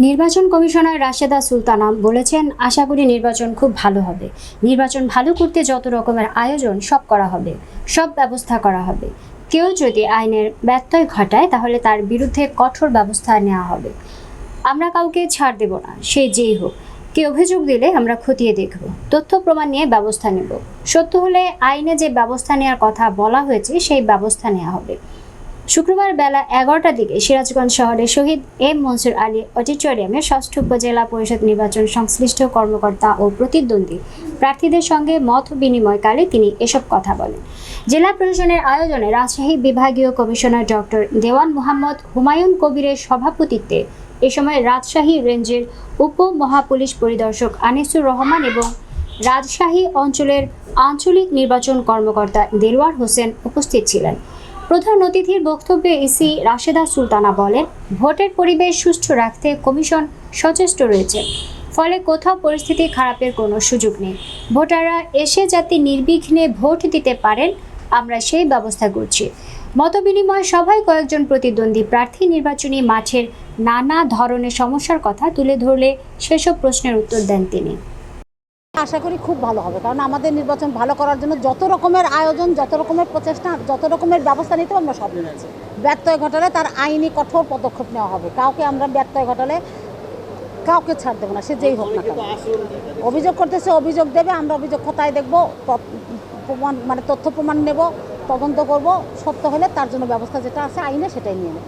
নির্বাচন কমিশনার রাশেদা সুলতানা বলেছেন, আশা করি নির্বাচন খুব ভালো হবে। নির্বাচন ভালো করতে যত রকমের আয়োজন সব করা হবে, সব ব্যবস্থা করা হবে। কেউ যদি আইনের ব্যত্যয় ঘটায় তাহলে তার বিরুদ্ধে কঠোর ব্যবস্থা নেওয়া হবে। আমরা কাউকে ছাড় দেব না, সে যেই হোক। কেউ অভিযোগ দিলে আমরা খতিয়ে দেখব, তথ্য প্রমাণ নিয়ে ব্যবস্থা নেব। সত্য হলে আইনে যে ব্যবস্থা নেওয়ার কথা বলা হয়েছে সেই ব্যবস্থা নেওয়া হবে। শুক্রবার বেলা 11টার দিকে সিরাজগঞ্জ শহরের শহীদ এম মনসুর আলী অডিটোরিয়ামে ষষ্ঠ উপজেলা পরিষদ নির্বাচন সংশ্লিষ্ট কর্মকর্তা ও প্রতিদ্বন্দ্বী প্রার্থীদের সঙ্গে মত বিনিময়কালে তিনি এসব কথা বলেন। জেলা প্রশাসনের আয়োজনে রাজশাহী বিভাগীয় কমিশনার ডক্টর দেওয়ান মোহাম্মদ হুমায়ুন কবিরের সভাপতিত্বে এ সময় রাজশাহী রেঞ্জের উপমহাপুলিশ পরিদর্শক আনিসুর রহমান এবং রাজশাহী অঞ্চলের আঞ্চলিক নির্বাচন কর্মকর্তা দেলোয়ার হোসেন উপস্থিত ছিলেন। প্রধান অতিথির বক্তব্যে ইসি রাশেদা সুলতানা বলেন, ভোটের পরিবেশ সুষ্ঠু রাখতে কমিশন সচেষ্ট রয়েছে, ফলে কোথাও পরিস্থিতি খারাপের কোনো সুযোগ নেই। ভোটাররা এসে যাতে নির্বিঘ্নে ভোট দিতে পারেন, আমরা সেই ব্যবস্থা করছি। মতবিনিময় সভায় কয়েকজন প্রতিদ্বন্দ্বী প্রার্থী নির্বাচনী মাঠের নানা ধরনের সমস্যার কথা তুলে ধরলে সেসব প্রশ্নের উত্তর দেন তিনি। আশা করি খুব ভালো হবে, কারণ আমাদের নির্বাচন ভালো করার জন্য যত রকমের আয়োজন, যত রকমের প্রচেষ্টা, যত রকমের ব্যবস্থা নিতে আমরা সব নিয়েছি। ব্যত্যয় ঘটালে তার আইনি কঠোর পদক্ষেপ নেওয়া হবে। কাউকে আমরা ব্যত্যয় ঘটালে কাউকে ছাড় দেবো না, সে যেই হোক না কেন। অভিযোগ করতেছে, অভিযোগ দেবে, আমরা অভিযোগ খতায় দেখবো, প্রমাণ তথ্য প্রমাণ নেব, তদন্ত করব, সত্য হলে তার জন্য ব্যবস্থা যেটা আছে আইনে সেটাই নিয়ে নেব।